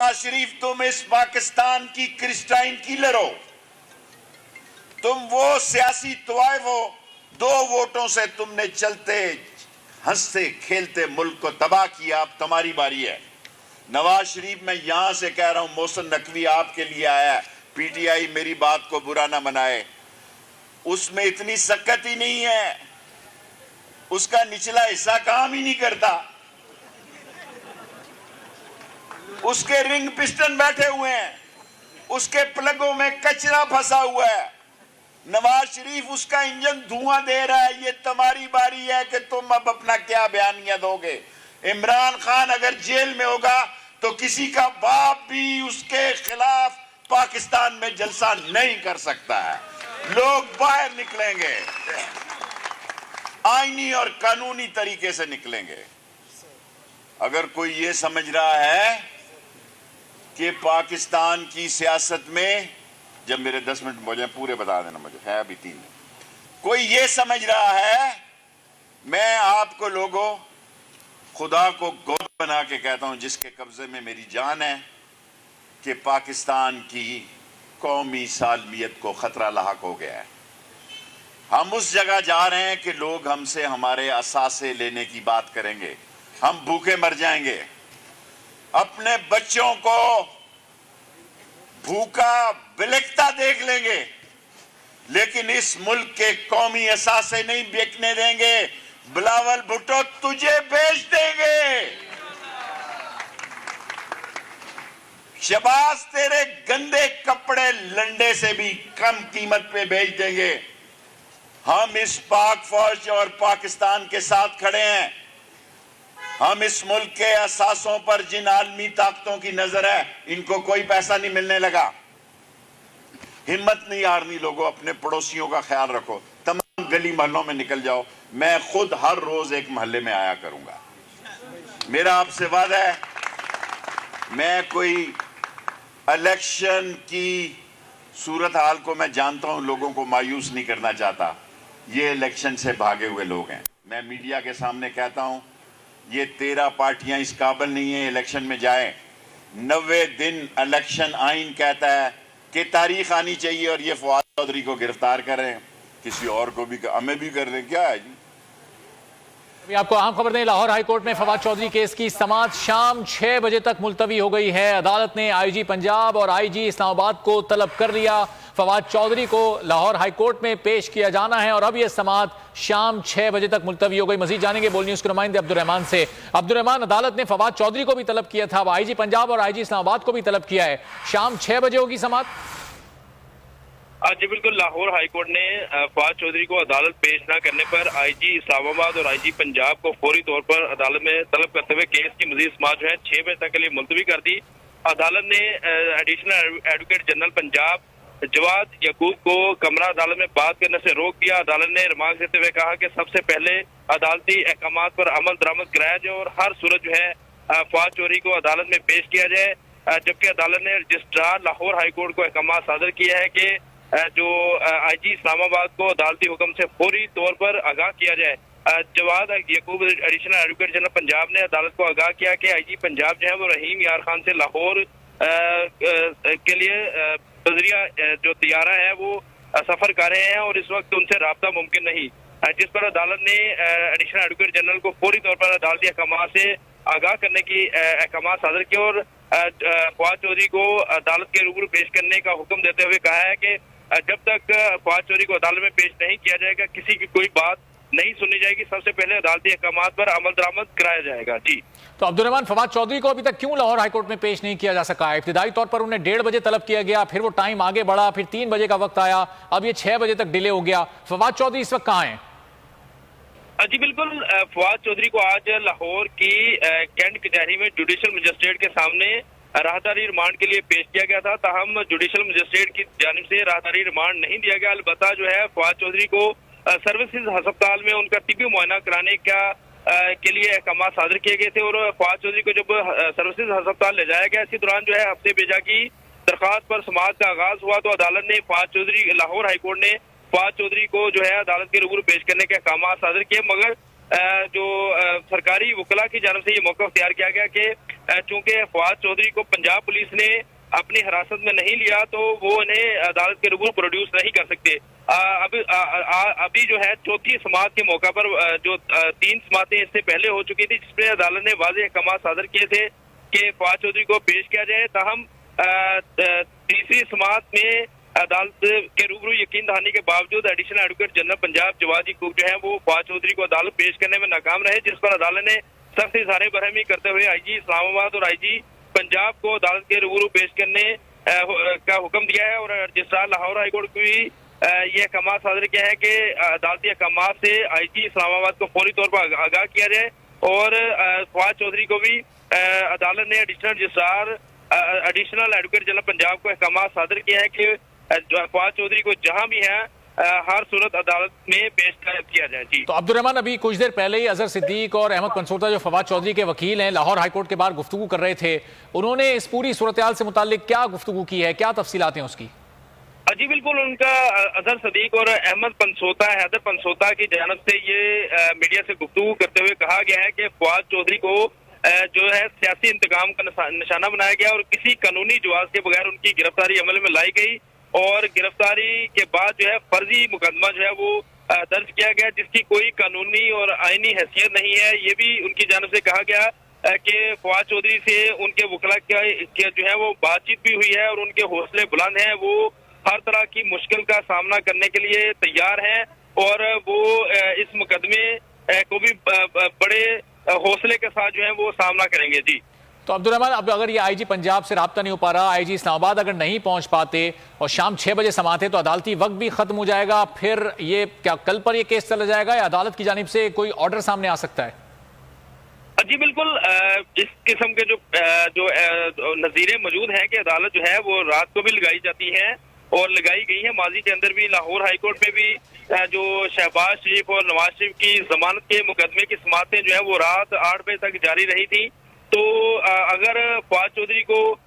नवाज शरीफ, तुम इस पाकिस्तान की क्रिस्टाइन किलर हो। तुम वो सियासी तवाइफ हो, 2 वोटों से तुमने चलते हंसते खेलते मुल्क को तबाह किया। अब तुम्हारी बारी है। नवाज शरीफ, मैं यहां से कह रहा हूं, मोहसिन नकवी आपके लिए आया है। पीटीआई मेरी बात को बुरा ना मनाए, उसमें इतनी सकत ही नहीं है, उसका निचला हिस्सा काम ही नहीं करता, उसके रिंग पिस्टन बैठे हुए हैं, उसके प्लगों में कचरा फंसा हुआ है। नवाज शरीफ उसका इंजन धुआं दे रहा है। ये तुम्हारी बारी है कि तुम अब अपना क्या बयानिया दोगे। इमरान खान अगर जेल में होगा तो किसी का बाप भी उसके खिलाफ पाकिस्तान में जलसा नहीं कर सकता है। लोग बाहर निकलेंगे, आईनी और कानूनी तरीके से निकलेंगे। अगर कोई ये समझ रहा है कि पाकिस्तान की सियासत में, जब मेरे 10 मिनट हो जाए पूरे बता देना, मुझे है अभी 3 मिनट। कोई ये समझ रहा है, मैं आपको लोगों खुदा को गौर बना के कहता हूं जिसके कब्जे में मेरी जान है, कि पाकिस्तान की कौमी सालमियत को खतरा लाहक हो गया है। हम उस जगह जा रहे हैं कि लोग हमसे हमारे असासे लेने की बात करेंगे। हम भूखे मर जाएंगे, अपने बच्चों को भूखा बिलखता देख लेंगे, लेकिन इस मुल्क के कौमी असासे नहीं बिकने देंगे। बिलावल भुट्टो, तुझे बेच देंगे। शबाज, तेरे गंदे कपड़े लंडे से भी कम कीमत पे बेच देंगे। हम इस पाक फौज और पाकिस्तान के साथ खड़े हैं। हम इस मुल्क के असासों पर जिन आलमी ताकतों की नजर है, इनको कोई पैसा नहीं मिलने लगा। हिम्मत नहीं हारनी लोगों, अपने पड़ोसियों का ख्याल रखो। तमाम गली मोहल्लों में निकल जाओ। मैं खुद हर रोज एक मोहल्ले में आया करूंगा। मेरा आपसे वादा है, मैं कोई इलेक्शन की सूरत हाल को मैं जानता हूं, लोगों को मायूस नहीं करना चाहता। ये इलेक्शन से भागे हुए लोग हैं। मैं मीडिया के सामने कहता हूं, ये 13 पार्टियां इस काबिल नहीं है इलेक्शन में जाए। 90 दिन इलेक्शन आइन कहता है कि तारीख आनी चाहिए, और ये फवाद चौधरी को गिरफ्तार करें, किसी और को भी, हमें भी कर दें। क्या है जी? अभी आपको अहम खबर दें, लाहौर हाईकोर्ट में फवाद चौधरी केस की समाअत शाम 6 बजे तक मुलतवी हो गई है। अदालत ने आईजी पंजाब और आईजी इस्लामाबाद को तलब कर लिया। फवाद चौधरी को लाहौर हाईकोर्ट में पेश किया जाना है और अब यह समाअत शाम 6 बजे तक मुलतवी हो गई। मजीद जानेंगे बोल न्यूज के नुमाइंदे अब्दुर्रहमान से। अब्दुर्रहमान, अदालत ने फवाद चौधरी को भी तलब किया था, अब आईजी पंजाब और आईजी इस्लामाबाद को भी तलब किया है। शाम 6 बजे होगी समाअत। जी बिल्कुल, लाहौर हाईकोर्ट ने फवाद चौधरी को अदालत पेश न करने पर आईजी इस्लामाबाद और आईजी पंजाब को फौरी तौर पर अदालत में तलब करते हुए केस की मजीद समाअत जो है 6 बजे तक के लिए मुलतवी कर दी। अदालत ने additional advocate general Punjab Jawad Yaqoob को कमरा अदालत में बात करने से रोक दिया। अदालत ने रिमार्क देते हुए कहा कि सबसे पहले अदालती अहकामात पर अमल दरामद कराया जाए और हर सूरत जो है फवाद चौधरी को अदालत में पेश किया जाए। जबकि अदालत ने रजिस्ट्रार लाहौर हाईकोर्ट को अहकामात सादर किया है कि जो आईजी इस्लामाबाद को अदालती हुक्म से फौरी तौर पर आगाह किया जाए। Jawad Yaqoob additional advocate general Punjab ने अदालत को आगाह किया कि आईजी पंजाब जो है वो रहीम यार खान से लाहौर के लिए बजरिया जो तैयारा है वो सफर कर रहे हैं और इस वक्त उनसे राब्ता मुमकिन नहीं, जिस पर अदालत ने एडिशनल एडवोकेट जनरल को फौरी तौर पर अदालती अहकाम से आगाह करने की अहकाम सादर किए और फवाद चौधरी को अदालत के रूबरू पेश करने का हुक्म देते हुए कहा है कि जब तक फवाद चौधरी को अदालत में पेश नहीं किया जाएगा, किसी की कोई बात नहीं सुनी जाएगी। सबसे पहले अदालती अहकामात पर अमल दरामद कराया जाएगा। जी तो अब्दुर्रहमान, फवाद चौधरी को अभी तक क्यों लाहौर हाईकोर्ट में पेश नहीं किया जा सका? इब्तिदाई तौर पर उन्हें 1:30 बजे तलब किया गया, फिर वो टाइम आगे बढ़ा, फिर 3 बजे का वक्त आया, अब ये 6 बजे तक डिले हो गया। फवाद चौधरी इस वक्त कहाँ है? जी बिल्कुल, फवाद चौधरी को आज लाहौर की कैंट कचहरी में जुडिशल मजिस्ट्रेट के सामने राहदारी रिमांड के लिए पेश किया गया था। ताहम जुडिशल मजिस्ट्रेट की जानिब से राहदारी रिमांड नहीं दिया गया। अलबत्ता जो है फवाद चौधरी को सर्विसेज अस्पताल में उनका तिब्बी मुआयना कराने का के लिए अहकाम सादर किए गए थे और फवाद चौधरी को जब सर्विसेज अस्पताल ले जाया गया, इसी दौरान जो है हफ्ते बेजा की दरखास्त पर समाअत का आगाज हुआ तो अदालत ने फवाद चौधरी, लाहौर हाईकोर्ट ने फवाद चौधरी को जो है अदालत के रूबरू पेश करने के अहकाम सादर किए, मगर जो सरकारी वकला की जानिब से ये मौका अख्तियार किया गया कि चूंकि फवाद चौधरी को पंजाब पुलिस ने अपनी हिरासत में नहीं लिया तो वो इन्हें अदालत के रूबरू प्रोड्यूस नहीं कर सकते। अभी जो है चौथी समाअत के मौका पर जो 3 समाअतें इससे पहले हो चुकी थी जिसमें अदालत ने वाज़ेह अहकाम सादर किए थे कि फवाद चौधरी को पेश किया जाए, ताहम तीसरी समाअत में अदालत के रूबरू यकीन दहानी के बावजूद additional advocate general Punjab Jawad Yaqoob जो है वो फवाद चौधरी को अदालत पेश करने में नाकाम रहे, जिस पर अदालत ने सख्त इज़हार बरहमी करते हुए IG इस्लामाबाद और IG पंजाब को अदालत के रूबरू पेश करने का हुक्म दिया है। और रजिस्ट्रार लाहौर हाईकोर्ट को भी ये अहकाम सादर किया है कि अदालती अहकाम से IG इस्लामाबाद को फौरी तौर पर आगाह किया जाए और फवाद चौधरी को भी अदालत ने एडिशनल एडवोकेट जनरल पंजाब को अहकाम सादर किया है कि फवाद चौधरी को जहां भी है हर सूरत अदालत में पेश किया जाए। जी तो अब्दुर्रहमान, अभी कुछ देर पहले ही अजहर सिद्दीक और अहमद पंसोता जो फवाद चौधरी के वकील हैं लाहौर हाईकोर्ट के बाहर गुफ्तगू कर रहे थे, उन्होंने इस पूरी सूरत-ए-हाल से मुताल्लिक क्या गुफ्तगू की है, क्या तफसीलात हैं उसकी? जी बिल्कुल, उनका अजहर सिद्दीक और अहमद पंसोता हैदर पंसोता की जानब से ये मीडिया से गुफ्तगू करते हुए कहा गया है कि फवाद चौधरी को जो है सियासी इंतकाम का निशाना बनाया गया और किसी कानूनी जवाब के बगैर उनकी गिरफ्तारी अमल में लाई गई और गिरफ्तारी के बाद जो है फर्जी मुकदमा जो है वो दर्ज किया गया जिसकी कोई कानूनी और आईनी हैसियत नहीं है। ये भी उनकी जानब से कहा गया कि फवाद चौधरी से उनके वकला के जो है वो बातचीत भी हुई है और उनके हौसले बुलंद हैं, वो हर तरह की मुश्किल का सामना करने के लिए तैयार हैं और वो इस मुकदमे को भी बड़े हौसले के साथ जो है वो सामना करेंगे। जी तो अब्दुर्रहमान, अब अगर ये IG पंजाब से राब्ता नहीं हो पा रहा, IG इस्लामाबाद अगर नहीं पहुंच पाते और शाम 6 बजे समाअत है तो अदालती वक्त भी खत्म हो जाएगा, फिर ये क्या कल पर ये केस चला जाएगा या अदालत की जानिब से कोई ऑर्डर सामने आ सकता है? जी बिल्कुल, इस किस्म के जो नजीरें मौजूद हैं कि अदालत जो है वो रात को भी लगाई जाती है और लगाई गई है। माजी के अंदर भी लाहौर हाईकोर्ट में भी जो शहबाज शरीफ और नवाज शरीफ की जमानत के मुकदमे की समाअतें जो है वो रात 8 बजे तक जारी रही थी। तो अगर फवाद चौधरी को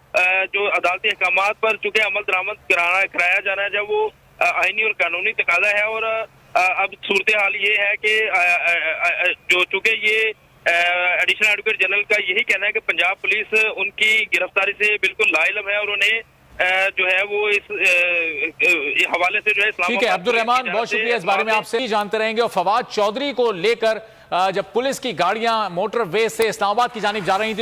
जो अदालती अहकाम पर चूंकि अमल दरामद कराया जाना है जब वो आईनी और कानूनी तकाजा है और अब सूरत हाल ये है कि जो चूंकि ये एडिशनल एडवोकेट जनरल का यही कहना है कि पंजाब पुलिस उनकी गिरफ्तारी से बिल्कुल लाइलम है और उन्हें जो है वो इस हवाले से जो है ठीक है अब्दुर्रहमान, बहुत शुक्रिया, इस बारे में आपसे जानते रहेंगे। और फवाद चौधरी को लेकर जब पुलिस की गाड़ियां मोटरवे से इस्लामाबाद की जानिब जा रही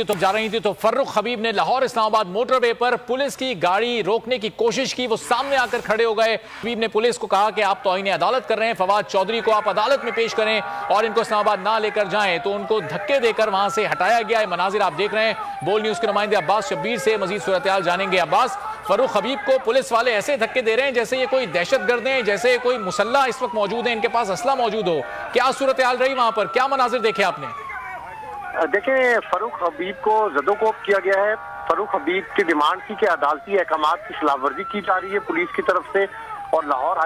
थी तो फर्रुख हबीब ने लाहौर इस्लामाबाद मोटरवे पर पुलिस की गाड़ी रोकने की कोशिश की, वो सामने आकर खड़े हो गए। हबीब ने पुलिस को कहा कि आप तौहीन अदालत कर रहे हैं, फवाद चौधरी को आप अदालत में पेश करें और इनको इस्लामाबाद ना लेकर जाएं, तो उनको धक्के देकर वहां से हटाया गया। मनाजिर आप देख रहे हैं। बोल न्यूज के नुमाइंदे अब्बास शब्बीर से मजीद सूरत-ए-हाल जानेंगे। अब्बास, फर्रुख हबीब को पुलिस वाले ऐसे धक्के दे रहे हैं जैसे ये कोई दहशतगर्द हैं, जैसे कोई मुसल्ला इस वक्त मौजूद है, इनके पास असला मौजूद हो। क्या सूरत-ए-हाल रही वहां पर, क्या मनाजिर देखे आपने? देखें, फर्रुख हबीब को ज़दोकोब किया गया है। फर्रुख हबीब की डिमांड थी कि अदालती अहकामात की खिलाफवर्जी की जा रही है पुलिस की तरफ से और लाहौर